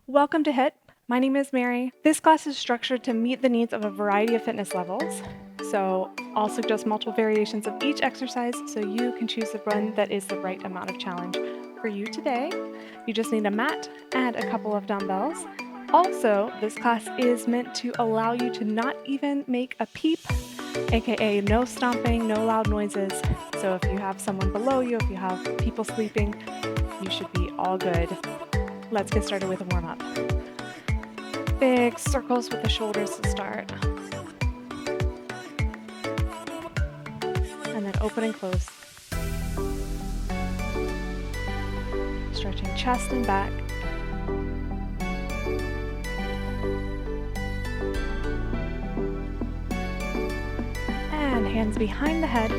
Welcome to HIIT. My name is Mary. This class is structured to meet the needs of a variety of fitness levels. So I'll suggest multiple variations of each exercise so you can choose the one that is the right amount of challenge for you today. You just need a mat and a couple of dumbbells. Also, this class is meant to allow you to not even make a peep, aka no stomping, no loud noises. So if you have someone below you, if you have people sleeping, you should be all good. Let's get started with a warm-up. Big circles with the shoulders to start. And then open and close. Stretching chest and back. And hands behind the head.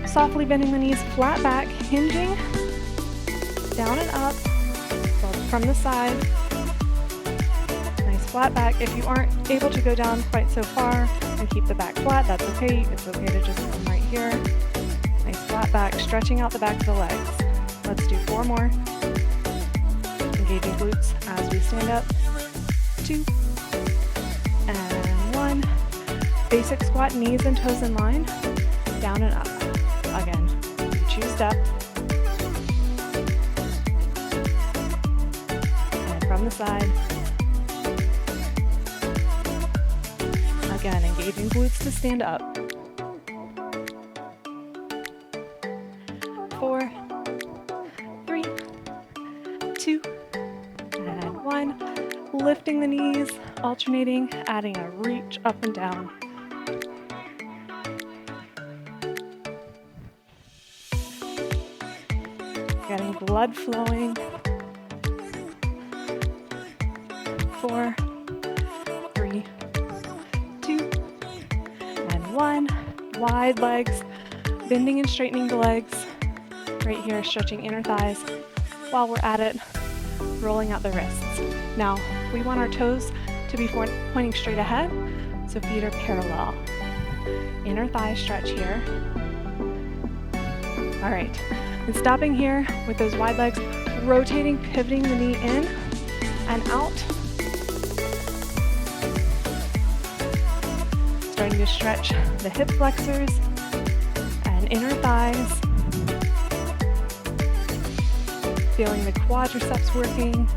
Softly bending the knees, flat back, hinging, down and up, from the side. Nice flat back. If you aren't able to go down quite so far and keep the back flat, that's okay. It's okay to just come right here. Nice flat back, stretching out the back of the legs. Let's do 4 more. Engaging glutes as we stand up. 2 and 1. Basic squat, knees and toes in line. Down and up. Again, you choose step. And from the side. Again, engaging glutes to stand up. 4, 3, 2, and 1. Lifting the knees, alternating, adding a reach up and down. Getting blood flowing. 4, 3, 2, and 1. Wide legs, bending and straightening the legs. Right here, stretching inner thighs. While we're at it, rolling out the wrists. Now, we want our toes to be pointing straight ahead, so feet are parallel. Inner thigh stretch here. All right, and stopping here with those wide legs, rotating, pivoting the knee in and out. Starting to stretch the hip flexors and inner thighs. Feeling the quadriceps working.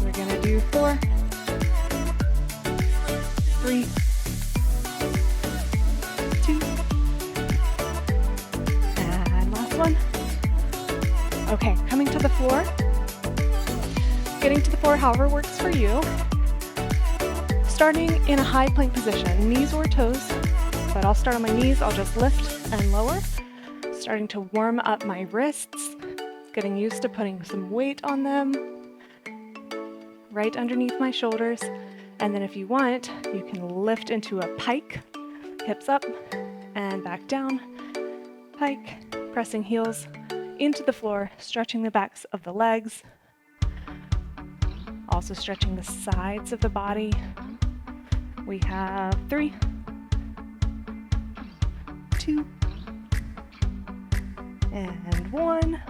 We're gonna do 4, 3, 2, and last one. Okay, coming to the floor. Getting to the floor however works for you. Starting in a high plank position, knees or toes, but I'll start on my knees. I'll just lift and lower. Starting to warm up my wrists, getting used to putting some weight on them, right underneath my shoulders. And then if you want, you can lift into a pike, hips up and back down, pike, pressing heels into the floor, stretching the backs of the legs, also stretching the sides of the body. We have 3, 2, and 1.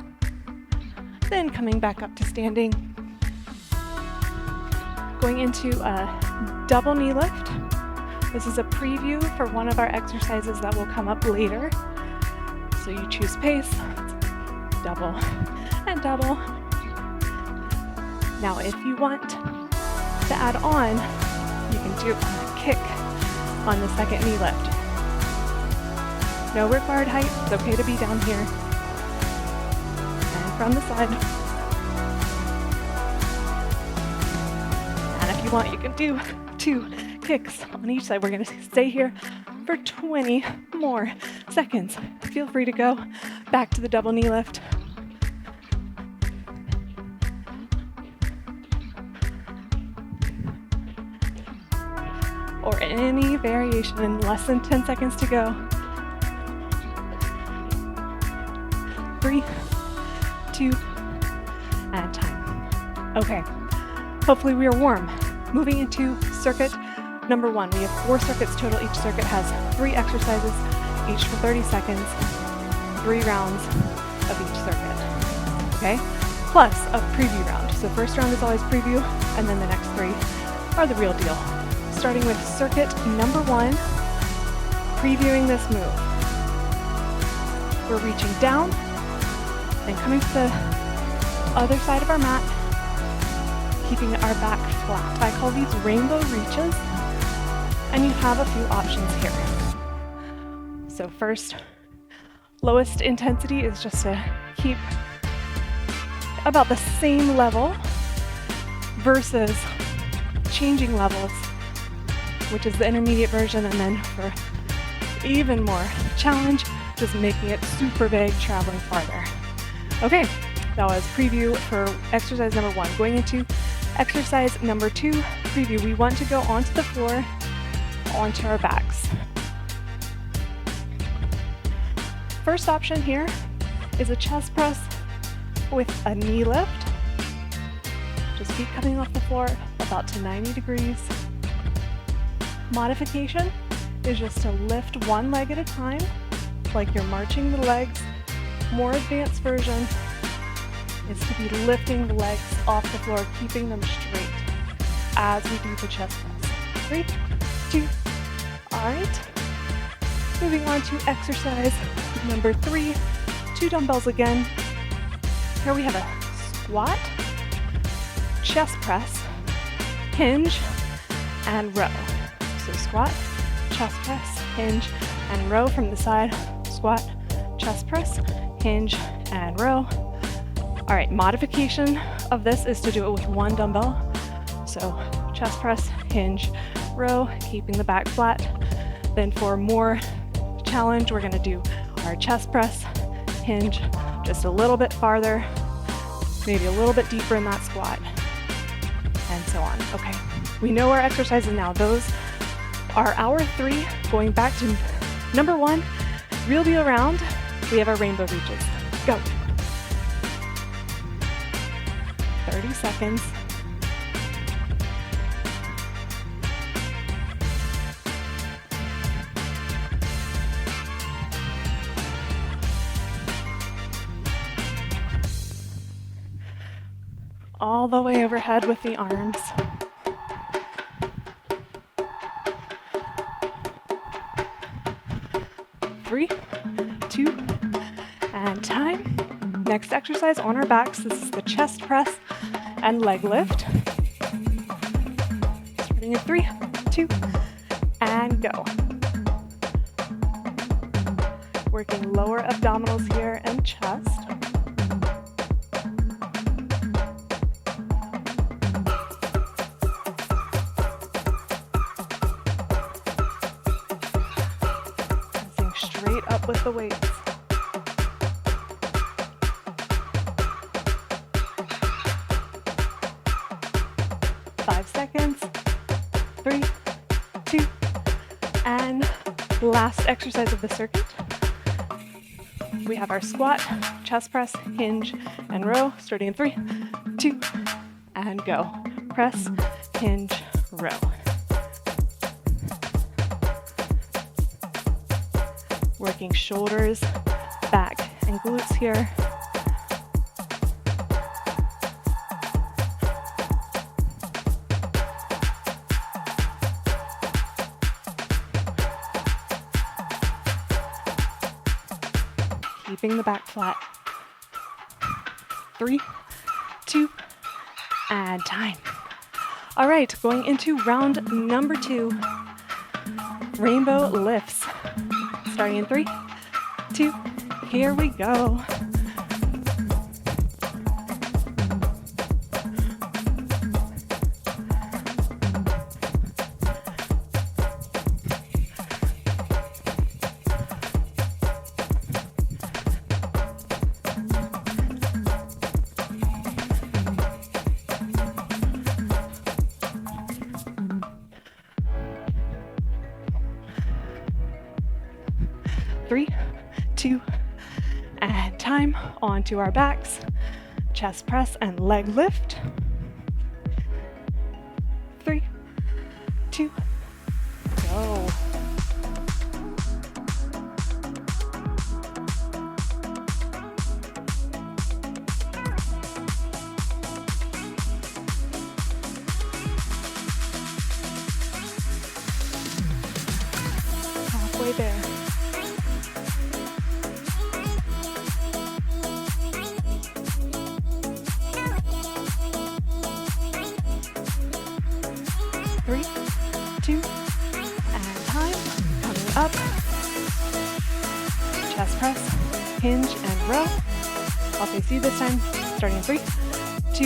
Then coming back up to standing. Going into a double knee lift. This is a preview for one of our exercises that will come up later. So you choose pace, double and double. Now if you want to add on, you can do a kick on the second knee lift. No required height, it's okay to be down here. From the side. And if you want, you can do 2 kicks on each side. We're going to stay here for 20 more seconds. Feel free to go back to the double knee lift. Or any variation in less than 10 seconds to go. 3, 2, and time. Okay, hopefully we are warm. Moving into circuit number 1. We have 4 circuits total. Each circuit has 3 exercises, each for 30 seconds, 3 rounds of each circuit. Okay, plus a preview round. So first round is always preview, and then the next 3 are the real deal. Starting with circuit number 1, previewing this move. We're reaching down and coming to the other side of our mat, keeping our back flat. I call these rainbow reaches, and you have a few options here. So first, lowest intensity is just to keep about the same level versus changing levels, which is the intermediate version, and then for even more challenge, just making it super big, traveling farther. Okay, that was preview for exercise number 1. Going into exercise number 2, preview. We want to go onto the floor, onto our backs. First option here is a chest press with a knee lift. Just feet coming off the floor about to 90 degrees. Modification is just to lift one leg at a time, like you're marching the legs. More advanced version is to be lifting the legs off the floor, keeping them straight as we do the chest press. 3, 2, all right. Moving on to exercise number 3, 2 dumbbells again. Here we have a squat, chest press, hinge, and row. So squat, chest press, hinge, and row from the side. Squat, chest press, hinge, and row. All right, modification of this is to do it with 1 dumbbell. So chest press, hinge, row, keeping the back flat. Then for more challenge, we're gonna do our chest press, hinge, just a little bit farther, maybe a little bit deeper in that squat, and so on. Okay, we know our exercises now. Those are our 3. Going back to number 1, real deal round. We have our rainbow reaches. Go. 30 seconds. All the way overhead with the arms. Three, 2, and time. Next exercise on our backs. This is the chest press and leg lift. Starting in 3, 2, and go. Working lower abdominals here and chest. Straight up with the weights. Five seconds. 3, 2, and last exercise of the circuit. We have our squat, chest press, hinge, and row. Starting in 3, 2, and go. Press, hinge, row. Working shoulders, back, and glutes here. Keeping the back flat. 3, 2, and time. All right, going into round number 2, rainbow lifts. Starting in 3, 2, here we go. Three, 2, and time. Onto our backs, chest press and leg lift. 3, 2, go. halfway there. Three, two, and time. Coming up. Chest press, hinge, and row. I'll face you this time. Starting in 3, 2,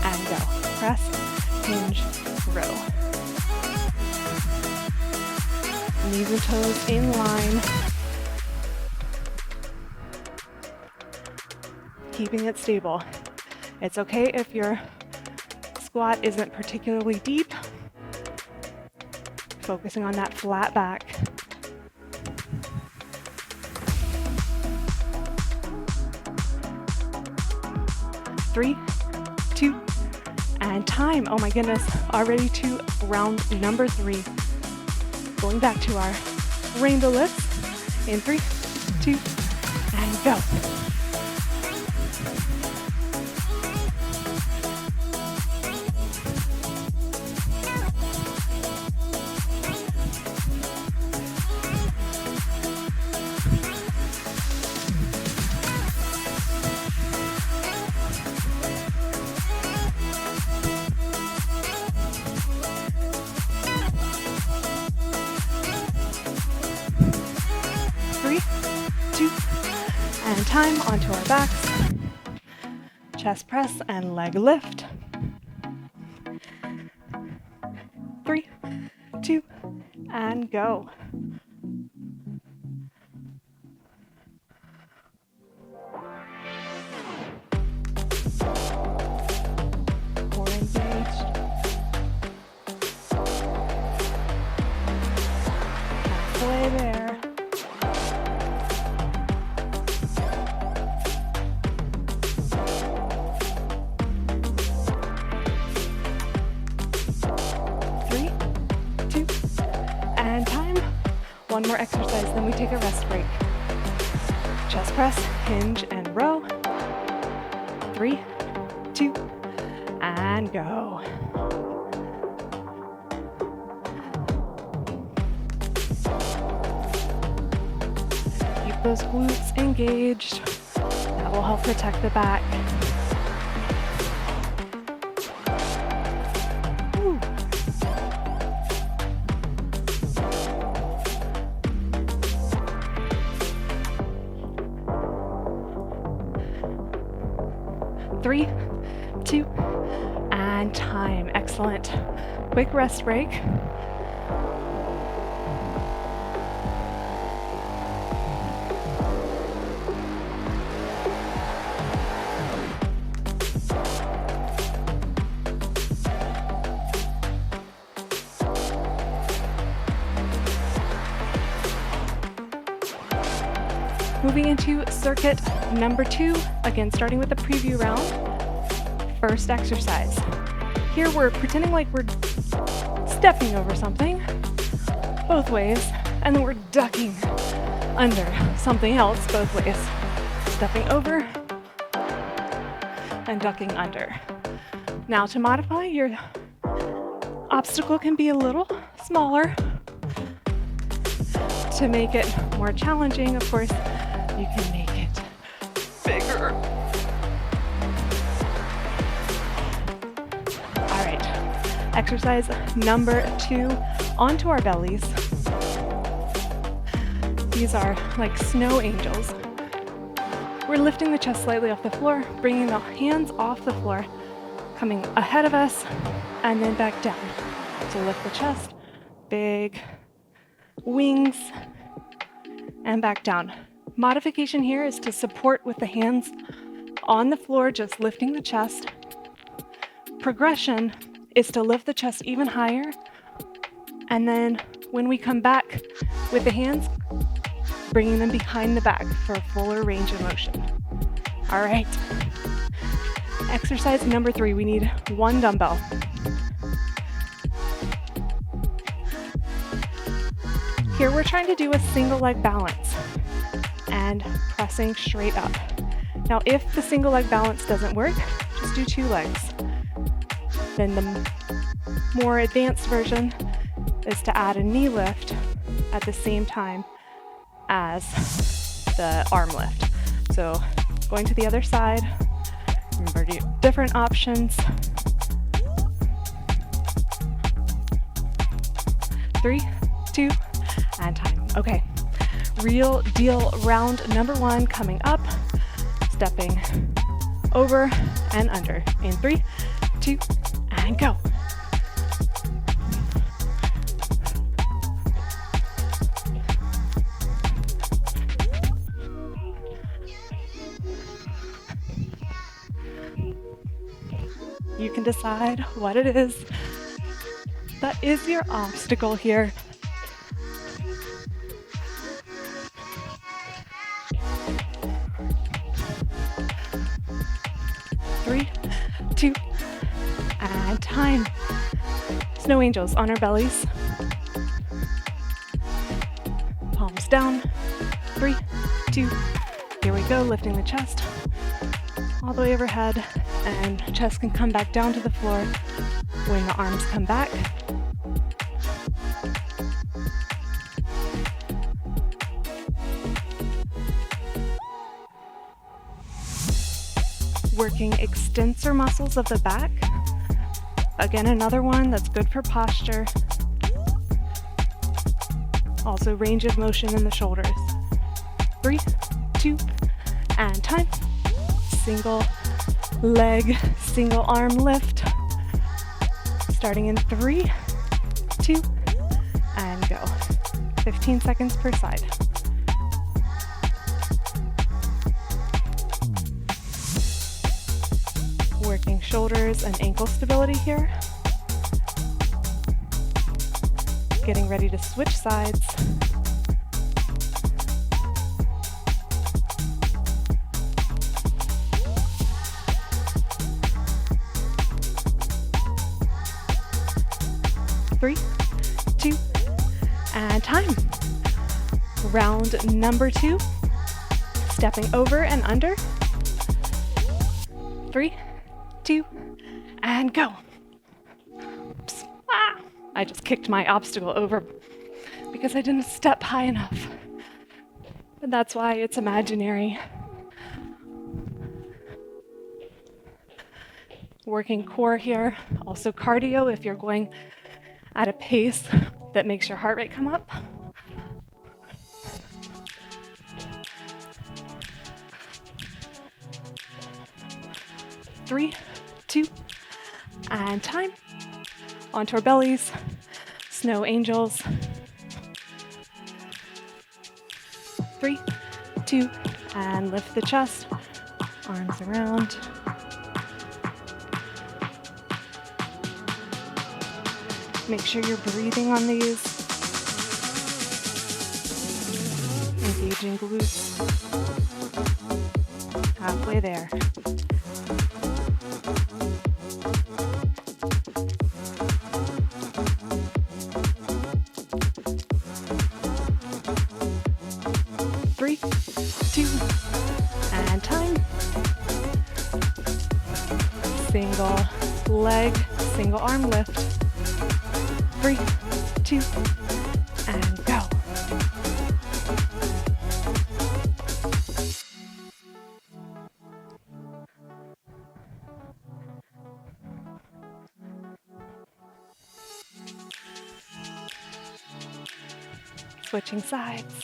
and go. Press, hinge, row. Knees and toes in line. Keeping it stable. It's okay if your squat isn't particularly deep. Focusing on that flat back. Three, two, and time. Oh my goodness, already to round number 3. Going back to our rainbow lifts in 3, 2, and go. Time onto our backs, chest press and leg lift. 3, 2, and go. Core engaged. Halfway there. 3, 2, and time. One more exercise, then we take a rest break. Chest press, hinge, and row. 3, 2, and go. Keep those glutes engaged. That will help protect the back. Woo. Three, 2, and time. Excellent. Quick rest break. Moving into circuit number 2, again starting with the preview round. First exercise. Here we're pretending like we're stepping over something both ways, and then we're ducking under something else both ways. Stepping over and ducking under. Now to modify, your obstacle can be a little smaller. To make it more challenging, of course, you can make it bigger. All right, exercise number 2, onto our bellies. These are like snow angels. We're lifting the chest slightly off the floor, bringing the hands off the floor, coming ahead of us, and then back down. So lift the chest, big wings, and back down. Modification here is to support with the hands on the floor, just lifting the chest. Progression is to lift the chest even higher, and then when we come back with the hands, bringing them behind the back for a fuller range of motion. All right. Exercise number 3, we need 1 dumbbell. Here we're trying to do a single leg balance and pressing straight up. Now if the single leg balance doesn't work, just do 2 legs. Then the more advanced version is to add a knee lift at the same time as the arm lift. So going to the other side, remember different options. 3, 2, and time. Okay, real deal round number 1 coming up, stepping over and under in 3, 2, and go. You can decide what it is that is your obstacle here. Three, 2, and time. Snow angels on our bellies. Palms down. 3, 2, here we go, lifting the chest all the way overhead, and chest can come back down to the floor when the arms come back. Working extensor muscles of the back. Again, another one that's good for posture. Also range of motion in the shoulders. 3, 2, and time. Single leg, single arm lift. Starting in 3, 2, and go. 15 seconds per side. Working shoulders and ankle stability here. Getting ready to switch sides. Three, 2, and time. Round number 2, stepping over and under. 3, 2, and go. Oops. Ah, I just kicked my obstacle over because I didn't step high enough. And that's why it's imaginary. Working core here, also cardio if you're going at a pace that makes your heart rate come up. Three, 2, and time. Onto our bellies, snow angels. 3, 2, and lift the chest, arms around. Make sure you're breathing on these. Engaging glutes. Halfway there. Three, 2, and time. Single leg, single arm lift. 3, 2, and go. Switching sides.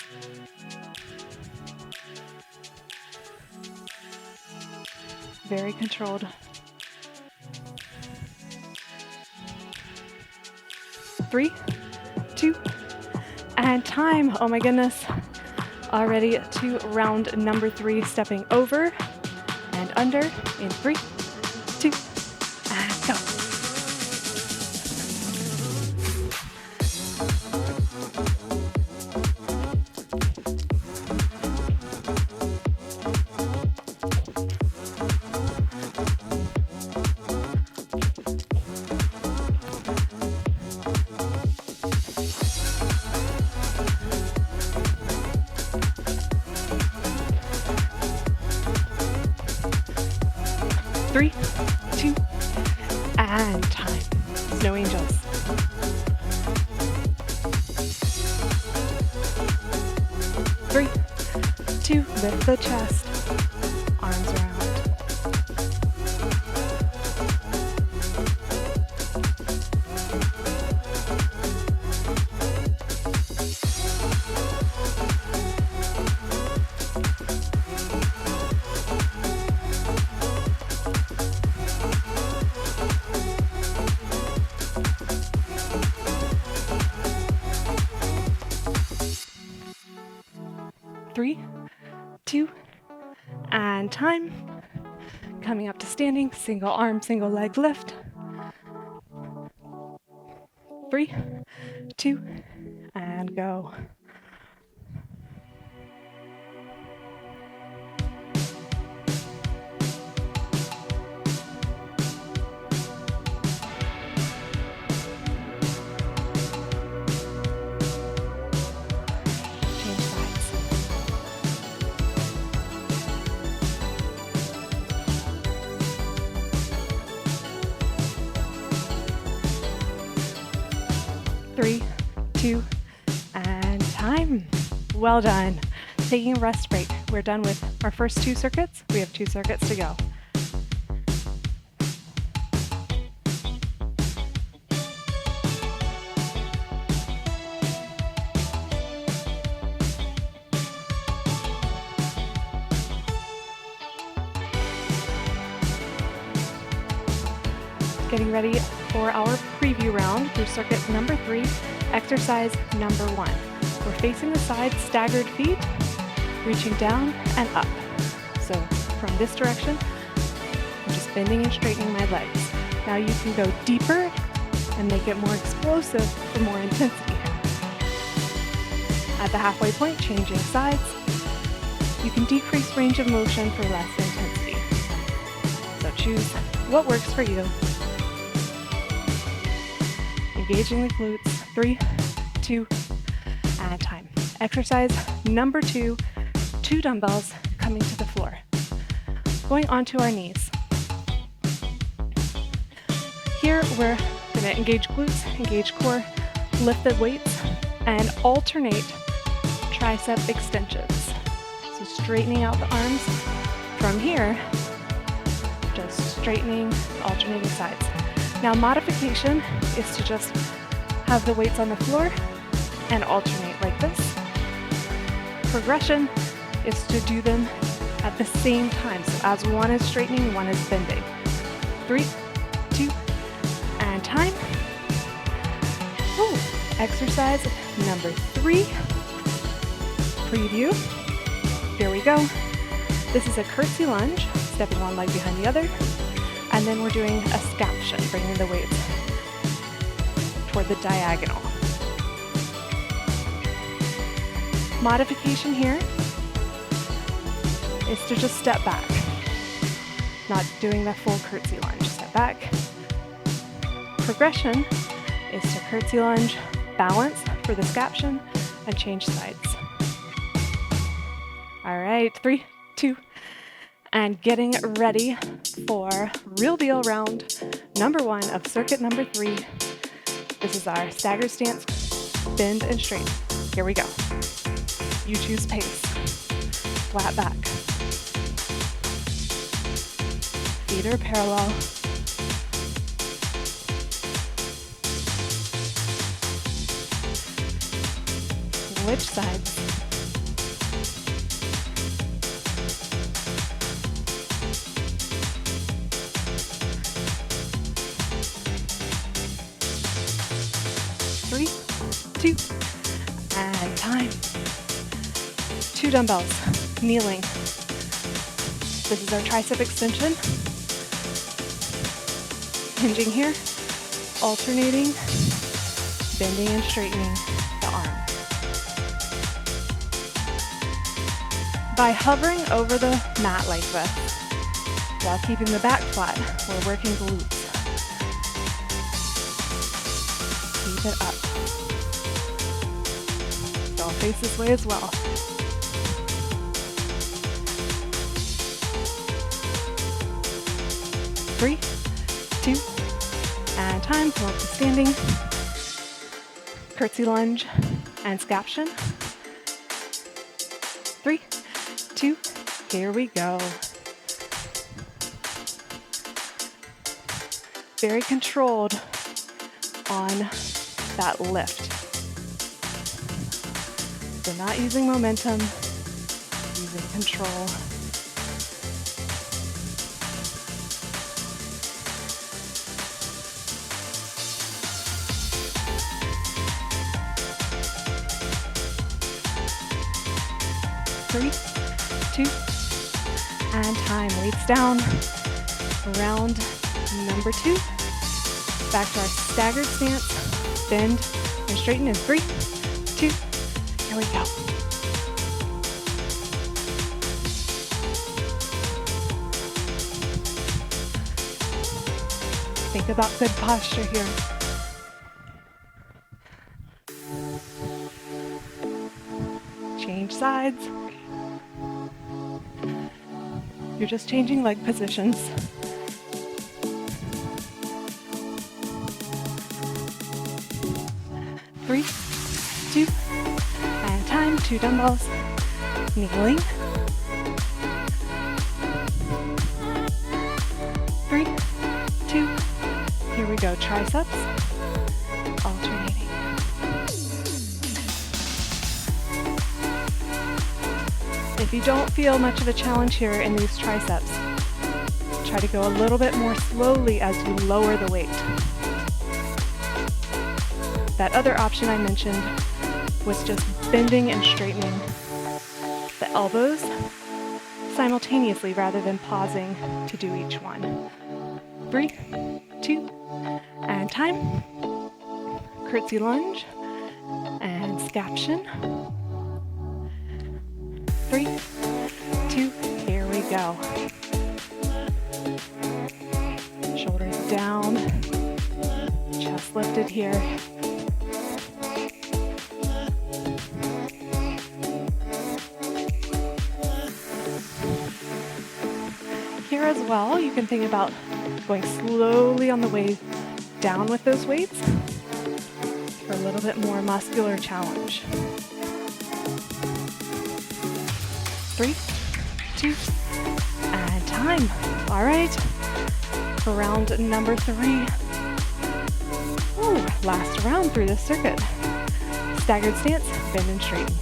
Very controlled. 3, 2, and time. Oh my goodness. Already to round number 3, stepping over and under in 3, 2, and go. Three, 2, and time. Snow angels. Lift the chest, arms around. 3, 2, and time. Coming up to standing, single arm, single leg lift. 3, 2, and go. Change sides. Three, 2, and time. Well done. Taking a rest break. We're done with our first 2 circuits. We have 2 circuits to go. Getting ready for our preview round through circuit number 3, exercise number 1. We're facing the side, staggered feet, reaching down and up. So from this direction, I'm just bending and straightening my legs. Now you can go deeper and make it more explosive for more intensity. At the halfway point, changing sides. You can decrease range of motion for less intensity. So choose what works for you. Engaging the glutes. 3, 2, and time. Exercise number 2, 2 dumbbells coming to the floor. Going onto our knees. Here we're going to engage glutes, engage core, lift the weights, and alternate tricep extensions. So straightening out the arms. From here, just straightening, alternating sides. Now modification is to just have the weights on the floor and alternate like this. Progression is to do them at the same time. So as one is straightening, one is bending. 3, 2, and time. Ooh. Exercise number 3. Preview. Here we go. This is a curtsy lunge, stepping one leg behind the other. And then we're doing a scaption, bringing the weights toward the diagonal. Modification here is to just step back, not doing the full curtsy lunge. Step back. Progression is to curtsy lunge, balance for the scaption, and change sides. All right, 3, 2, and getting ready for real deal round number 1 of circuit number 3. This is our stagger stance, bend and straighten. Here we go. You choose pace. Flat back. Feet are parallel. Switch sides. Three, 2, and time. 2 dumbbells, kneeling. This is our tricep extension. Hinging here, alternating, bending and straightening the arm. By hovering over the mat like this, while keeping the back flat, we're working glutes. Keep it up. So I'll face this way as well. 3, 2, and time. Come up to standing. Curtsy lunge and scaption. 3, 2. Here we go. Very controlled on that lift. So not using momentum, using control. Three, 2, and time. Weights down. Round number 2. Back to our staggered stance. Bend and straighten in 3, 2. Here we go. Think about good posture here. Change sides. You're just changing leg positions. Three, 2, and time. 2 dumbbells. Kneeling. 3, 2. Here we go. Triceps. Alternating. If you don't feel much of a challenge here in these triceps, try to go a little bit more slowly as you lower the weight. That other option I mentioned was just bending and straightening the elbows simultaneously rather than pausing to do each one. 3, 2, and time. Curtsy lunge and scaption. 3, 2, here we go. Shoulders down, chest lifted here. Here as well, you can think about going slowly on the way down with those weights for a little bit more muscular challenge. 3, 2, and time. All right, for round number 3. Ooh, last round through this circuit. Staggered stance, bend and straighten.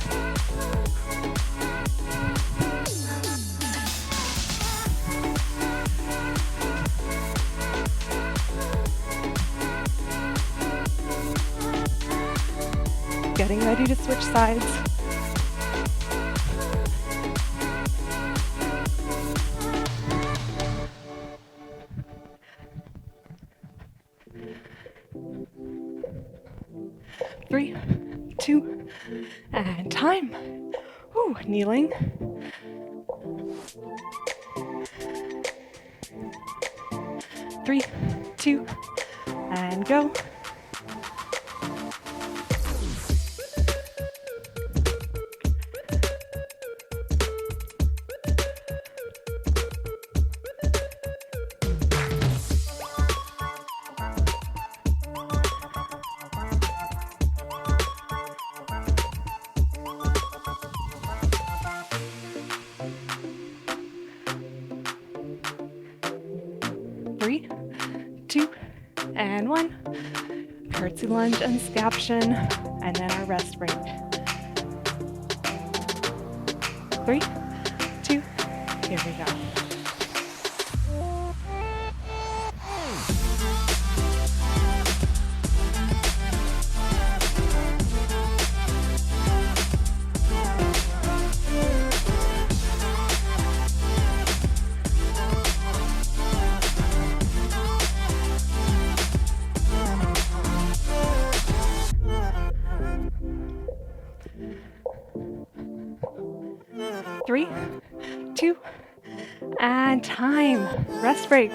Getting ready to switch sides. Three, 2, and time. Ooh, kneeling. 3, 2, and go. Three, 2, and 1. Curtsy lunge and scaption, and then our rest break. 3, 2, here we go. Three, 2, and time. Rest break.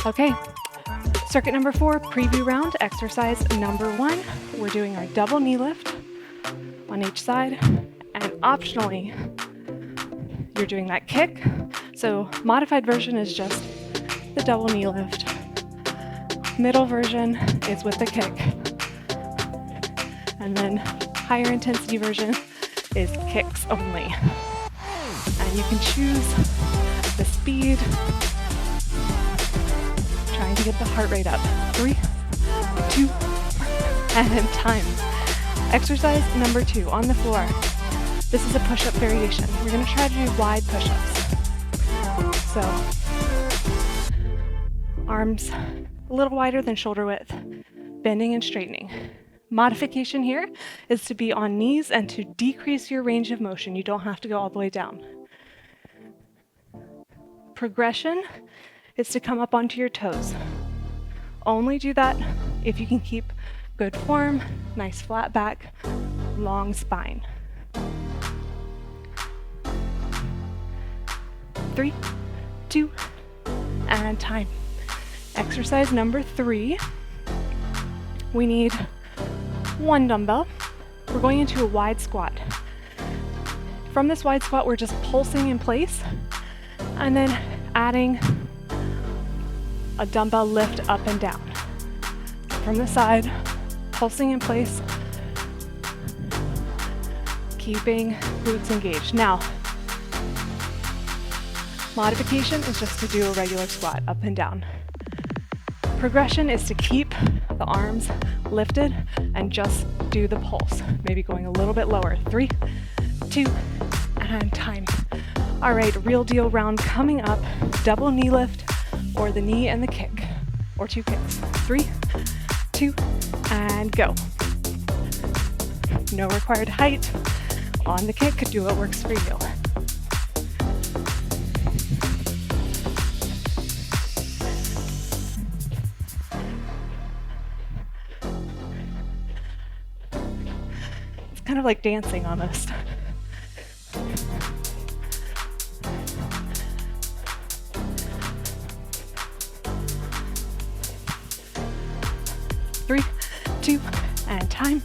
Okay, Circuit number 4, preview round, exercise number 1. We're doing our double knee lift on each side, and optionally, you're doing that kick. So modified version is just the double knee lift. Middle version is with the kick. And then higher intensity version is kicks only. And you can choose the speed, trying to get the heart rate up. 3, 2, and time. Exercise number 2 on the floor. This is a push-up variation. We're going to try to do wide push-ups. So, arms a little wider than shoulder width, bending and straightening. Modification here is to be on knees and to decrease your range of motion. You don't have to go all the way down. Progression is to come up onto your toes. Only do that if you can keep good form, nice flat back, long spine. 3, 2, and time. Exercise number 3. We need 1 dumbbell. We're going into a wide squat. From this wide squat, we're just pulsing in place and then adding a dumbbell lift up and down. From the side, pulsing in place, keeping glutes engaged. Now, modification is just to do a regular squat up and down. Progression is to keep the arms lifted and just do the pulse, maybe going a little bit lower. 3, 2, and time. All right, real deal round coming up. Double knee lift or the knee and the kick, or 2 kicks. 3, 2, and go. No required height. On the kick, do what works for you. It's kind of like dancing almost. Three, 2, and time.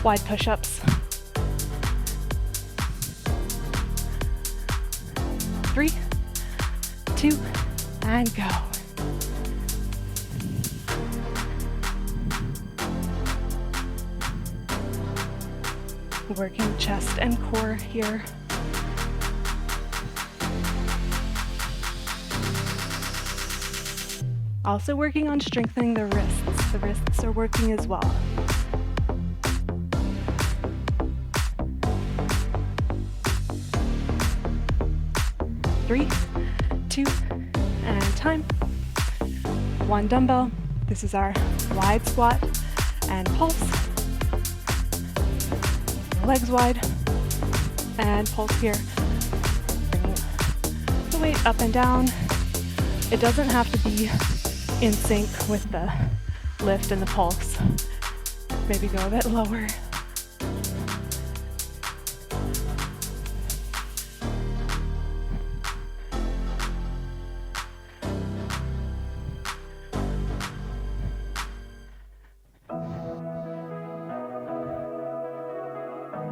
Wide push-ups. 3, 2, and go. Working chest and core here. Also working on strengthening the wrists. The wrists are working as well. Three, 2, and time. 1 dumbbell. This is our wide squat and pulse. Legs wide and pulse here. Bringing the weight up and down. It doesn't have to be in sync with the lift and the pulse. Maybe go a bit lower.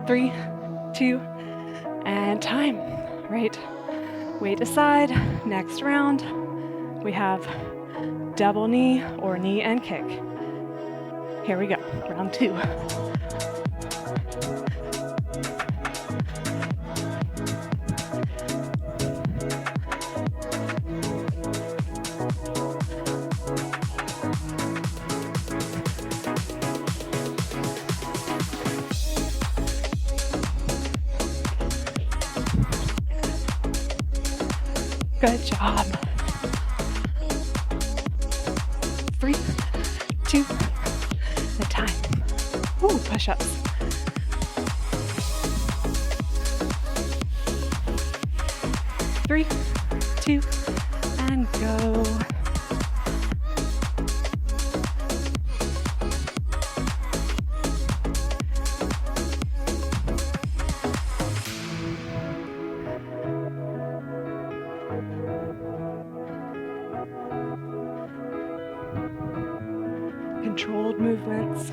Three, 2, and time. Right. Weight aside. Next round, we have double knee or knee and kick. Here we go. Round 2. Good job. 3, 2, the time. Ooh, push-ups. 3, 2, and go. movements.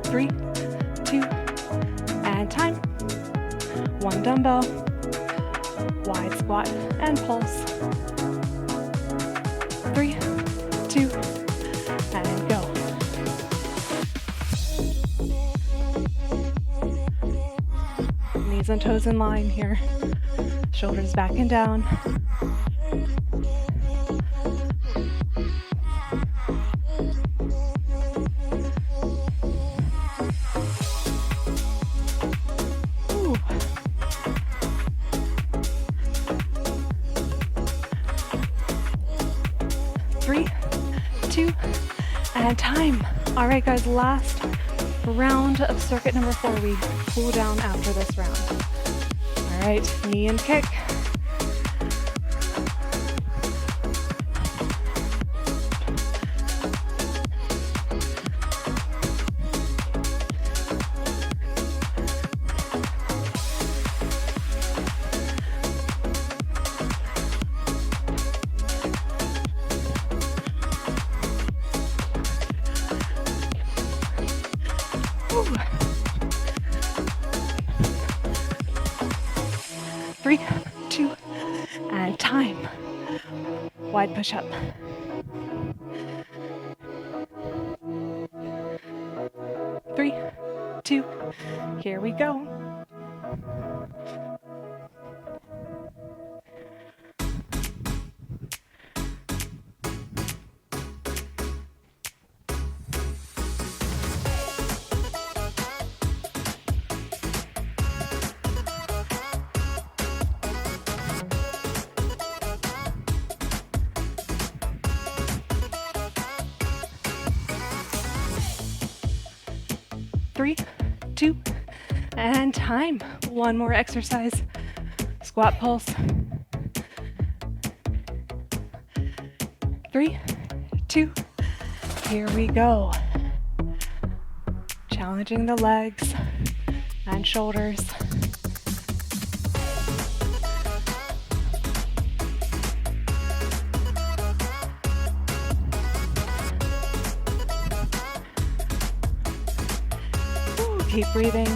Three, two, and time. One dumbbell, wide squat and pulse. 3, 2, and go. Knees and toes in line here. Shoulders back and down. Ooh. 3, 2, and time. All right, guys, last round of circuit number 4. We cool down after this round. All right, knee and kick. Ooh. 3, 2, and time. Wide push up. 3, 2, here we go. Three, 2, and time. One more exercise. Squat pulse. 3, 2, here we go. Challenging the legs and shoulders. Keep breathing.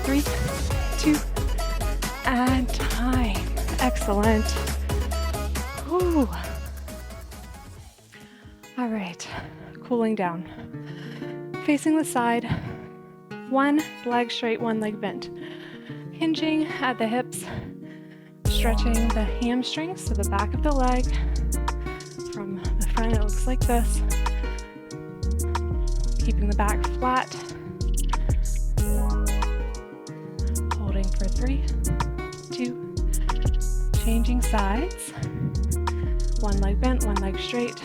Three, 2, and time. Excellent. Whew. All right, cooling down. Facing the side, one leg straight, one leg bent. Hinging at the hips. Stretching the hamstrings to the back of the leg. From the front, it looks like this. Keeping the back flat. Holding for 3, 2, changing sides. One leg bent, one leg straight,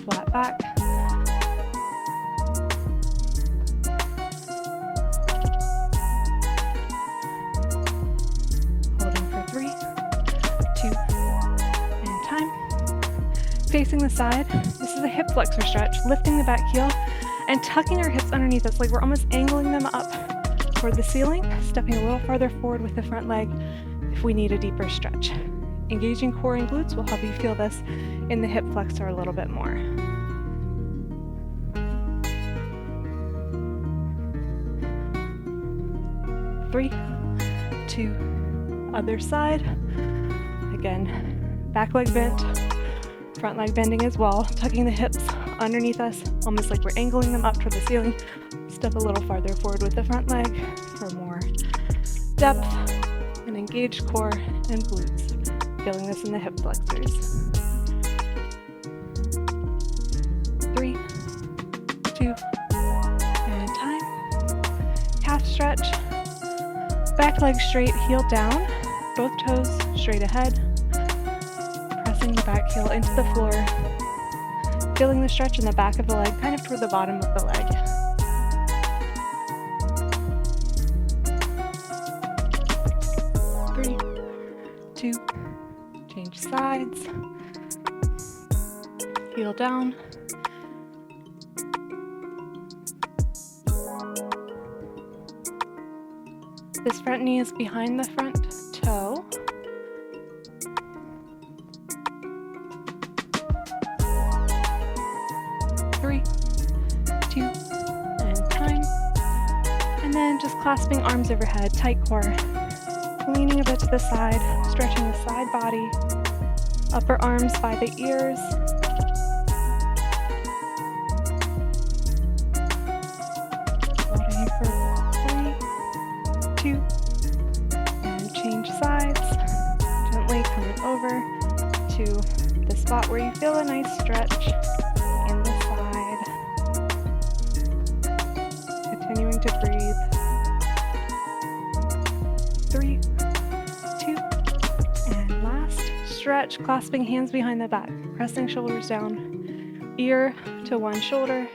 flat back. Facing the side, this is a hip flexor stretch, lifting the back heel and tucking our hips underneath us like we're almost angling them up toward the ceiling, stepping a little farther forward with the front leg if we need a deeper stretch. Engaging core and glutes will help you feel this in the hip flexor a little bit more. Three, 2, other side. Again, back leg bent. Front leg bending as well, tucking the hips underneath us, almost like we're angling them up toward the ceiling. Step a little farther forward with the front leg for more depth and engaged core and glutes. Feeling this in the hip flexors. 3, 2, and time. Calf stretch. Back leg straight, heel down. Both toes straight ahead. The back heel into the floor, feeling the stretch in the back of the leg, kind of toward the bottom of the leg. 3, 2, change sides, heel down, This front knee is behind the front toe. Three, two, and time. And then just clasping arms overhead, tight core. Leaning a bit to the side, stretching the side body. Upper arms by the ears. Holding for 3, 2, and change sides. Gently coming over to the spot where you feel a nice stretch in the side. Continuing to breathe. 3, 2, and last. Stretch, clasping hands behind the back, pressing shoulders down, ear to one shoulder,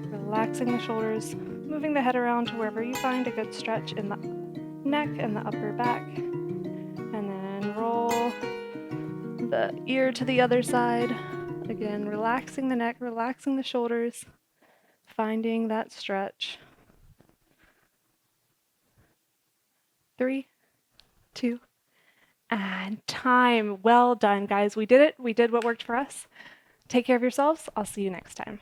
relaxing the shoulders, moving the head around to wherever you find a good stretch in the neck and the upper back, and then roll the ear to the other side. Again, relaxing the neck, relaxing the shoulders, finding that stretch. 3, 2, and time. Well done, guys. We did it. We did what worked for us. Take care of yourselves. I'll see you next time.